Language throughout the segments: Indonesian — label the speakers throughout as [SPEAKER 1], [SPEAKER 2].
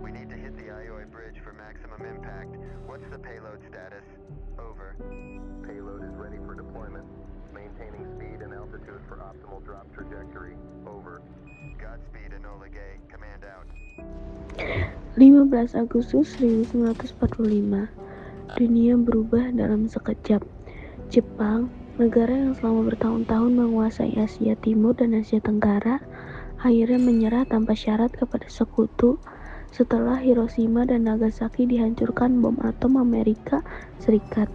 [SPEAKER 1] We need to hit the Ioi bridge for maximum impact. What's the payload status? Over. Payload is ready for deployment. Maintaining speed and altitude for optimal drop trajectory. Over. Godspeed, Enola Gay. Command out.
[SPEAKER 2] 15 Agustus 1945, dunia berubah dalam sekejap. Jepang, negara yang selama bertahun-tahun menguasai Asia Timur dan Asia Tenggara, akhirnya menyerah tanpa syarat kepada sekutu setelah Hiroshima dan Nagasaki dihancurkan bom atom Amerika Serikat.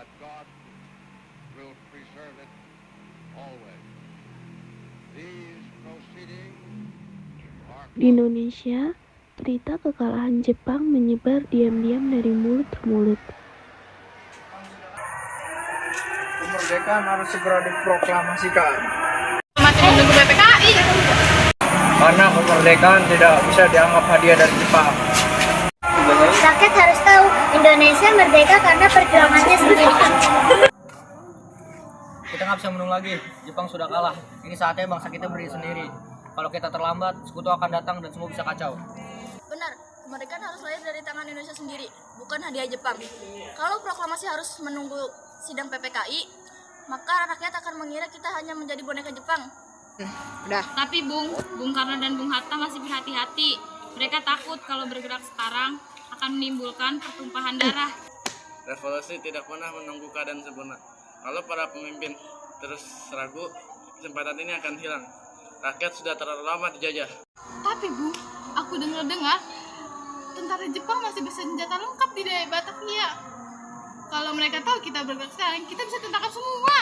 [SPEAKER 3] That God will preserve it always. These proceedings are
[SPEAKER 2] Di Indonesia, berita kekalahan Jepang menyebar diam-diam dari mulut ke mulut.
[SPEAKER 4] Kemerdekaan harus segera diproklamasikan.
[SPEAKER 5] Masih menunggu PPKI.
[SPEAKER 4] Karena kemerdekaan tidak bisa dianggap hadiah dari Jepang.
[SPEAKER 6] Rakyat harus tahu Indonesia merdeka karena perjuangannya sendiri.
[SPEAKER 7] Kita nggak bisa menunggu lagi, Jepang sudah kalah. Ini saatnya bangsa kita berdiri sendiri. Kalau kita terlambat, sekutu akan datang dan semua bisa kacau.
[SPEAKER 5] Benar, kemerdekaan harus lahir dari tangan Indonesia sendiri, bukan hadiah Jepang. Kalau proklamasi harus menunggu sidang PPKI, maka rakyat akan mengira kita hanya menjadi boneka Jepang.
[SPEAKER 8] Tapi Bung Karno dan Bung Hatta masih berhati-hati. Mereka takut kalau bergerak sekarang akan menimbulkan pertumpahan darah.
[SPEAKER 9] Revolusi tidak pernah menunggu keadaan sempurna. Kalau para pemimpin terus ragu, kesempatan ini akan hilang. Rakyat sudah terlalu lama dijajah.
[SPEAKER 8] Tapi aku dengar-dengar tentara Jepang masih bersenjata lengkap di daerah Batavia. Kalau mereka tahu kita bergerak sekarang, kita bisa tertangkap semua.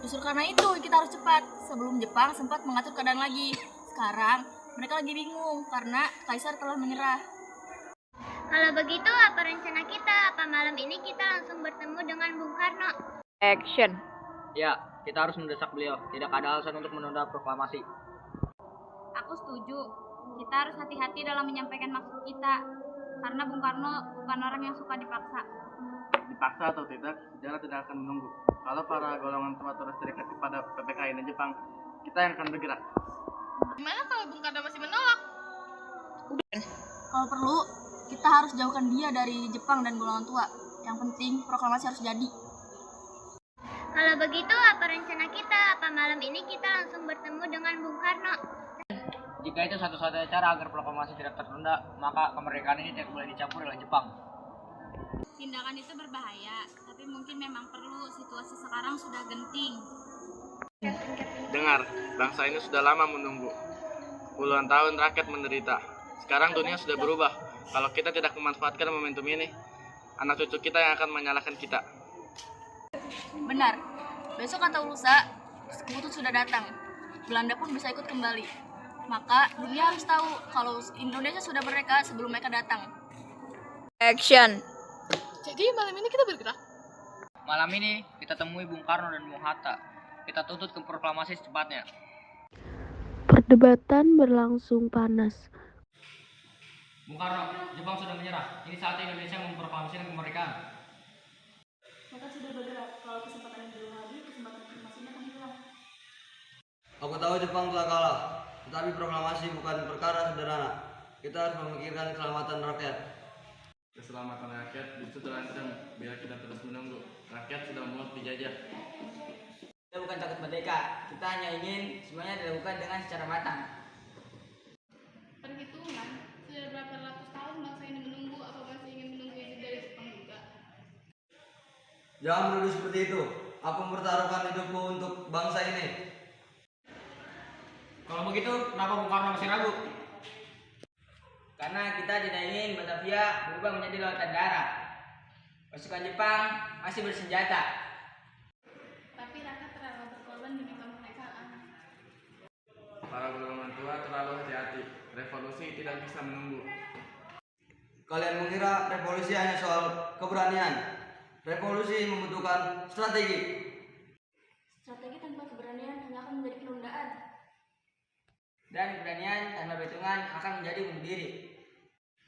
[SPEAKER 5] Justru karena itu kita harus cepat, sebelum Jepang sempat mengatur keadaan lagi. Sekarang mereka lagi bingung karena Kaisar telah menyerah.
[SPEAKER 6] Kalau begitu, apa rencana kita? Apa malam ini kita langsung bertemu dengan Bung Karno?
[SPEAKER 7] Action. Ya, kita harus mendesak beliau. Tidak ada alasan untuk menunda proklamasi.
[SPEAKER 8] Aku setuju. Kita harus hati-hati dalam menyampaikan maksud kita. Karena Bung Karno bukan orang yang suka dipaksa.
[SPEAKER 9] Dipaksa atau tidak, sejarah tidak akan menunggu. Kalau para golongan tua terus terikat kepada PPKI dan Jepang, kita yang akan bergerak.
[SPEAKER 8] Gimana kalau Bung Karno masih menolak?
[SPEAKER 5] Kalau perlu, kita harus jauhkan dia dari Jepang dan golongan tua. Yang penting proklamasi harus jadi.
[SPEAKER 6] Kalau begitu, apa rencana kita? Apa malam ini kita langsung bertemu dengan Bung Karno?
[SPEAKER 7] Jika itu satu-satunya cara agar proklamasi tidak tertunda, maka kemerdekaan ini tidak boleh dicampur oleh Jepang.
[SPEAKER 8] Tindakan itu berbahaya, tapi mungkin memang perlu. Situasi sekarang sudah genting.
[SPEAKER 9] Dengar, bangsa ini sudah lama menunggu. Puluhan tahun rakyat menderita. Sekarang dunia sudah berubah. Kalau kita tidak memanfaatkan momentum ini, anak cucu kita yang akan menyalahkan kita.
[SPEAKER 5] Benar, besok atau lusa, sekutu sudah datang. Belanda pun bisa ikut kembali. Maka dunia harus tahu kalau Indonesia sudah merdeka sebelum mereka datang.
[SPEAKER 10] Action.
[SPEAKER 8] Jadi malam ini kita bergerak.
[SPEAKER 7] Malam ini kita temui Bung Karno dan Bung Hatta. Kita tuntut ke proklamasi secepatnya.
[SPEAKER 2] Perdebatan berlangsung panas.
[SPEAKER 7] Bung Karno, Jepang sudah menyerah. Ini saatnya Indonesia memproklamasikan kemerdekaan.
[SPEAKER 5] Mereka sudah bergerak. Kalau kesempatan yang belum habis, kesempatan proklamasinya akan hilang.
[SPEAKER 11] Aku tahu Jepang telah kalah, tetapi proklamasi bukan perkara sederhana. Kita harus memikirkan keselamatan rakyat.
[SPEAKER 9] Keselamatan rakyat justru terancam bila kita terus menunggu. Rakyat sudah muak dijajah.
[SPEAKER 10] Kita bukan takut merdeka, kita hanya ingin semuanya dilakukan dengan secara matang.
[SPEAKER 8] Perhitungan
[SPEAKER 11] Jangan menuduh seperti itu. Aku mempertaruhkan hidupku untuk bangsa ini.
[SPEAKER 7] Kalau begitu, kenapa Bung Karno masih ragu?
[SPEAKER 10] Karena kita tidak ingin Batavia berubah menjadi lautan darah. Pasukan Jepang masih bersenjata.
[SPEAKER 8] Tapi rakyat terlalu berkorban demi kemerdekaan.
[SPEAKER 9] Para golongan tua terlalu hati-hati. Revolusi tidak bisa menunggu.
[SPEAKER 11] Kalian mengira revolusi hanya soal keberanian. Revolusi membutuhkan strategi.
[SPEAKER 5] Strategi tanpa keberanian hanya akan menjadi penundaan.
[SPEAKER 10] Dan keberanian tanpa perhitungan akan menjadi bunuh diri.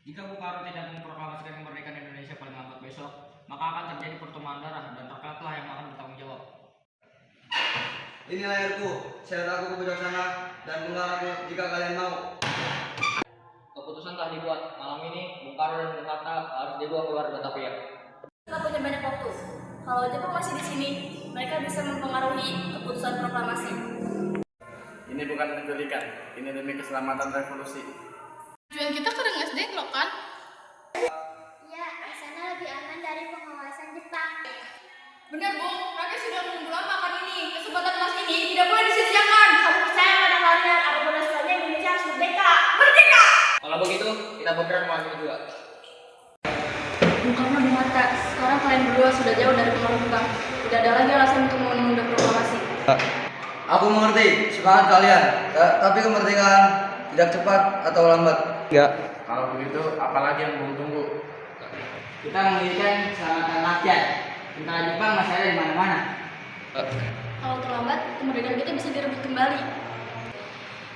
[SPEAKER 7] Jika Bung Karno tidak memproklamasikan kemerdekaan Indonesia paling lambat besok, maka akan terjadi pertumpahan darah dan rakyatlah yang akan bertanggung jawab.
[SPEAKER 11] Ini layarku. Saya aku kebijaksana dan mengarahku jika kalian mau.
[SPEAKER 7] Keputusan telah dibuat. Malam ini, Bung Karno dan Bung Hatta harus dibawa keluar Batavia.
[SPEAKER 5] Kita punya banyak waktu. Kalau Jepang masih di sini, mereka bisa mempengaruhi keputusan proklamasi.
[SPEAKER 9] Ini bukan penculikan, ini demi keselamatan revolusi.
[SPEAKER 8] Tujuan kita ke Rengas Dengklok kan?
[SPEAKER 6] Ya, di sana lebih aman dari pengawasan Jepang.
[SPEAKER 5] Benar, Bu. Rakyat sudah menunggu lama kan ini. Kesempatan emas ini tidak boleh disia-siakan. Kamu percaya pada kalian, apapun hasilnya Indonesia harus merdeka. Merdeka!
[SPEAKER 7] Kalau begitu, kita bergerak maju juga.
[SPEAKER 5] Bung Karno dan Hatta, sekarang kalian berdua sudah jauh dari pengaruh Jepang. Tidak ada lagi alasan untuk menunda proklamasi.
[SPEAKER 11] Aku mengerti semangat kalian, tapi kemerdekaan tidak cepat atau lambat.
[SPEAKER 9] Kalau begitu, apalagi yang belum tunggu?
[SPEAKER 10] Kita memiliki keselamatan rakyat. Tentara Jepang masih ada di mana-mana.
[SPEAKER 5] Kalau terlambat, kemerdekaan kita bisa direbut kembali.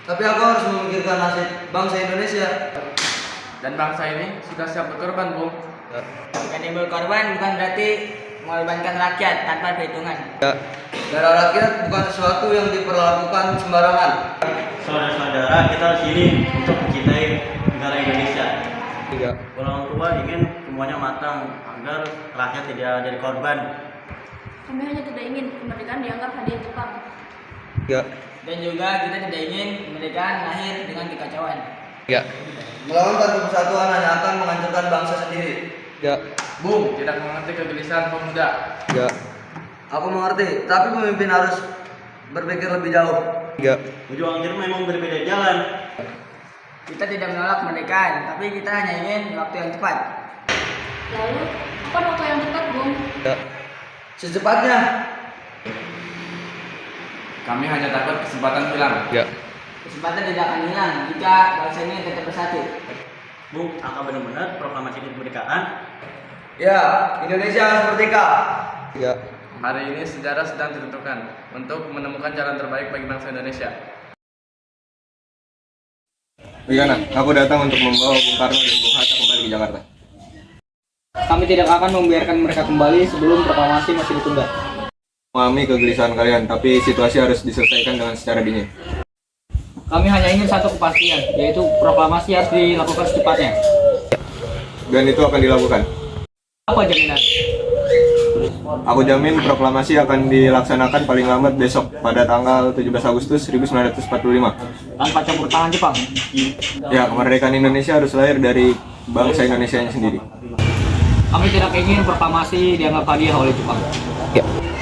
[SPEAKER 11] Tapi aku harus memikirkan nasib bangsa Indonesia.
[SPEAKER 9] Dan bangsa ini sudah siap berkorban, Bung.
[SPEAKER 10] Jika timbul korban bukan berarti mengorbankan rakyat tanpa perhitungan.
[SPEAKER 11] Darah rakyat bukan sesuatu yang diperlakukan sembarangan.
[SPEAKER 12] Saudara-saudara, kita di sini untuk mencintai negara Indonesia. Orang tua ingin semuanya matang agar rakyat tidak jadi korban.
[SPEAKER 5] Kami hanya tidak ingin kemerdekaan dianggap hadiah Jepang.
[SPEAKER 10] Dan juga kita tidak ingin kemerdekaan lahir dengan kekacauan.
[SPEAKER 11] Melawan tanpa persatuan hanya akan menghancurkan bangsa sendiri.
[SPEAKER 9] Bung, tidak mengerti kegelisahan pemuda.
[SPEAKER 11] Aku mengerti, tapi pemimpin harus berpikir lebih jauh.
[SPEAKER 12] Berjuang kita memang berbeda jalan.
[SPEAKER 10] Kita tidak menolak kemerdekaan, tapi kita hanya ingin waktu yang cepat.
[SPEAKER 5] Lalu, apa waktu yang tepat, Bung?
[SPEAKER 11] Secepatnya.
[SPEAKER 9] Kami hanya takut kesempatan hilang.
[SPEAKER 10] Kesempatan tidak akan hilang jika bangsa ini tetap bersatu.
[SPEAKER 12] Bung, akan benar-benar proklamasi kemerdekaan.
[SPEAKER 11] Ya, Indonesia harus merdeka.
[SPEAKER 9] Hari ini sejarah sedang ditentukan untuk menemukan jalan terbaik bagi bangsa Indonesia.
[SPEAKER 4] Wigana, aku datang untuk membawa Bung Karno dan Bung Hatta kembali ke Jakarta.
[SPEAKER 7] Kami tidak akan membiarkan mereka kembali sebelum proklamasi masih ditunda.
[SPEAKER 4] Memahami kegelisahan kalian, tapi situasi harus diselesaikan dengan secara dingin.
[SPEAKER 7] Kami hanya ingin satu kepastian, yaitu proklamasi harus dilakukan secepatnya.
[SPEAKER 4] Dan itu akan dilakukan.
[SPEAKER 7] Apa jaminan?
[SPEAKER 4] Aku jamin proklamasi akan dilaksanakan paling lambat besok pada tanggal 17 Agustus 1945.
[SPEAKER 7] Tanpa campur tangan Jepang.
[SPEAKER 4] Ya, kemerdekaan Indonesia harus lahir dari bangsa Indonesia sendiri.
[SPEAKER 7] Kami tidak ingin proklamasi dianggap hadiah oleh Jepang.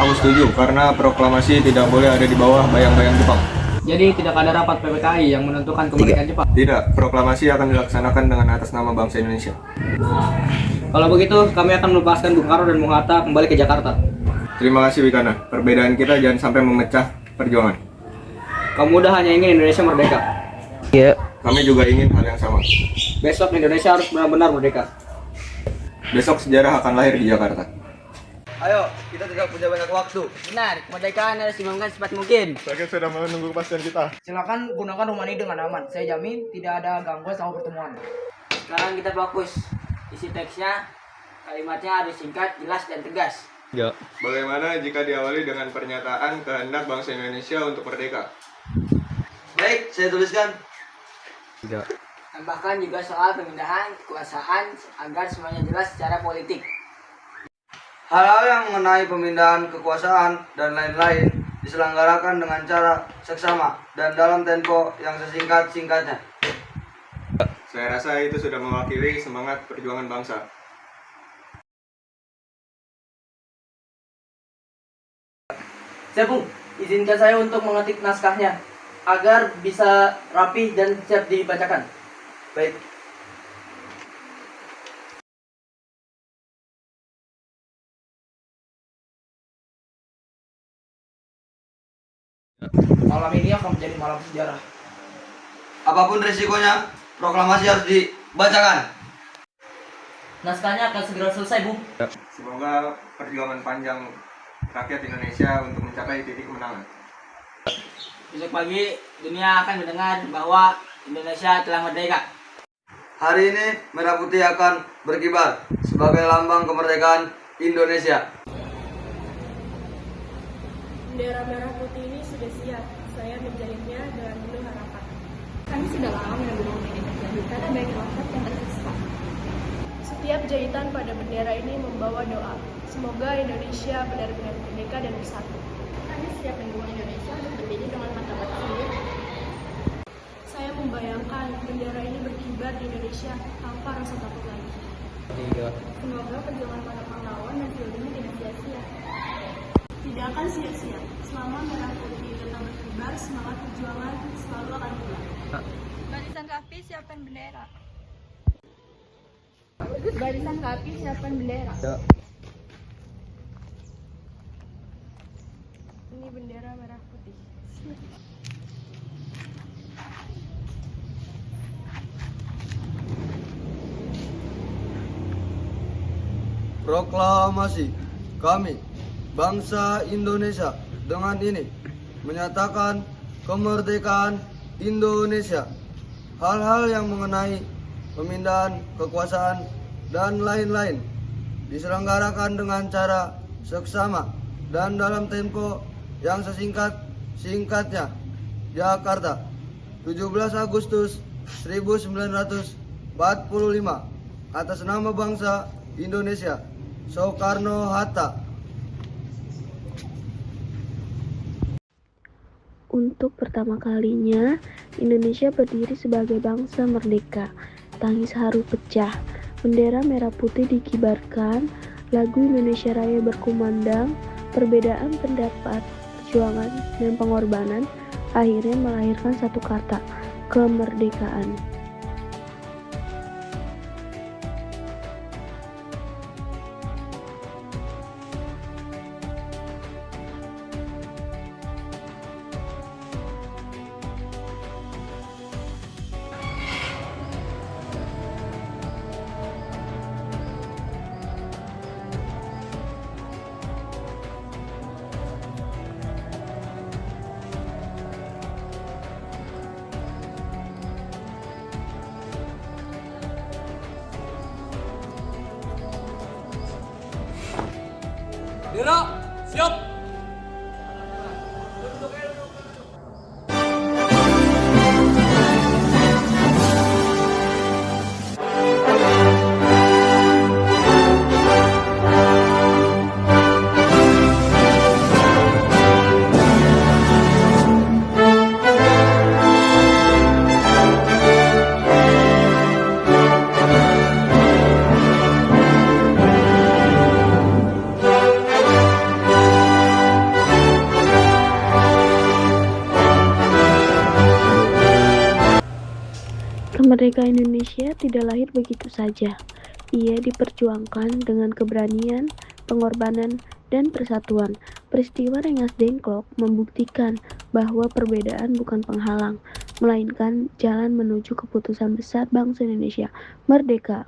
[SPEAKER 4] Aku setuju, karena proklamasi tidak boleh ada di bawah bayang-bayang Jepang.
[SPEAKER 7] Jadi tidak ada rapat PPKI yang menentukan kemerdekaan Jepang.
[SPEAKER 4] Tidak, proklamasi akan dilaksanakan dengan atas nama bangsa Indonesia.
[SPEAKER 7] Kalau begitu, kami akan melepaskan Bung Karno dan Bung Hatta kembali ke Jakarta.
[SPEAKER 4] Terima kasih Wigana, perbedaan kita jangan sampai memecah perjuangan.
[SPEAKER 7] Kaum muda hanya ingin Indonesia merdeka.
[SPEAKER 4] Kami juga ingin hal yang sama.
[SPEAKER 7] Besok Indonesia harus benar-benar merdeka.
[SPEAKER 4] Besok sejarah akan lahir di Jakarta.
[SPEAKER 11] Ayo, kita tidak punya banyak waktu.
[SPEAKER 10] Benar, kemerdekaan harus diumumkan secepat mungkin.
[SPEAKER 4] Rakyat sudah menunggu kepastian kita.
[SPEAKER 10] Silakan gunakan rumah ini dengan aman. Saya jamin tidak ada gangguan sama pertemuan. Sekarang kita fokus. Isi teksnya, kalimatnya harus singkat, jelas, dan tegas.
[SPEAKER 4] Bagaimana jika diawali dengan pernyataan kehendak bangsa Indonesia untuk merdeka?
[SPEAKER 11] Baik, saya tuliskan.
[SPEAKER 10] Tambahkan juga soal pemindahan kekuasaan agar semuanya jelas secara politik.
[SPEAKER 11] Hal-hal yang mengenai pemindahan kekuasaan dan lain-lain diselenggarakan dengan cara seksama dan dalam tempo yang sesingkat-singkatnya.
[SPEAKER 4] Saya rasa itu sudah mewakili semangat perjuangan bangsa.
[SPEAKER 10] Siap, Bung. Izinkan saya untuk mengetik naskahnya agar bisa rapi dan siap dibacakan. Baik. Malam ini akan menjadi malam sejarah.
[SPEAKER 11] Apapun resikonya, proklamasi harus dibacakan.
[SPEAKER 10] Naskahnya akan segera selesai, Bung.
[SPEAKER 4] Semoga perjuangan panjang rakyat Indonesia untuk mencapai titik kemenangan.
[SPEAKER 10] Besok pagi dunia akan mendengar bahwa Indonesia telah merdeka.
[SPEAKER 11] Hari ini merah putih akan berkibar sebagai lambang kemerdekaan Indonesia.
[SPEAKER 13] Bendera merah putih ini sudah siap. Saya menjalinnya dengan penuh harapan. Kami sudah lama menunggu ini terjadi karena banyak rakyat yang tersiksa. Setiap jahitan pada bendera ini membawa doa. Semoga Indonesia benar-benar merdeka dan bersatu. Kami siap mendukung Indonesia untuk berdiri dengan mata-mata sendiri. Saya membayangkan bendera ini berkibar di Indonesia tanpa rasa takut lagi. Semoga perjuangan para pahlawan dan filmnya tidak sia-sia. Tidak akan sia-sia. Selama merah putih tetap berkibar, semangat perjuangan selalu akan kuat.
[SPEAKER 5] Barisan KAPI siapkan bendera.
[SPEAKER 13] Barisan KAPI siapkan bendera. Ini bendera merah putih.
[SPEAKER 11] Proklamasi kami, bangsa Indonesia, dengan ini menyatakan kemerdekaan Indonesia. Hal-hal yang mengenai pemindahan kekuasaan dan lain-lain diselenggarakan dengan cara seksama dan dalam tempo yang sesingkat-singkatnya. Jakarta, 17 Agustus 1945. Atas nama bangsa Indonesia, Soekarno-Hatta.
[SPEAKER 2] Untuk pertama kalinya, Indonesia berdiri sebagai bangsa merdeka. Tangis haru pecah, bendera merah putih dikibarkan, lagu Indonesia Raya berkumandang, perbedaan pendapat, perjuangan, dan pengorbanan akhirnya melahirkan satu kata, kemerdekaan.
[SPEAKER 14] Bendera, siap!
[SPEAKER 2] Kemerdekaan Indonesia tidak lahir begitu saja. Ia diperjuangkan dengan keberanian, pengorbanan, dan persatuan. Peristiwa Rengas Dengklok membuktikan bahwa perbedaan bukan penghalang, melainkan jalan menuju keputusan besar bangsa Indonesia merdeka.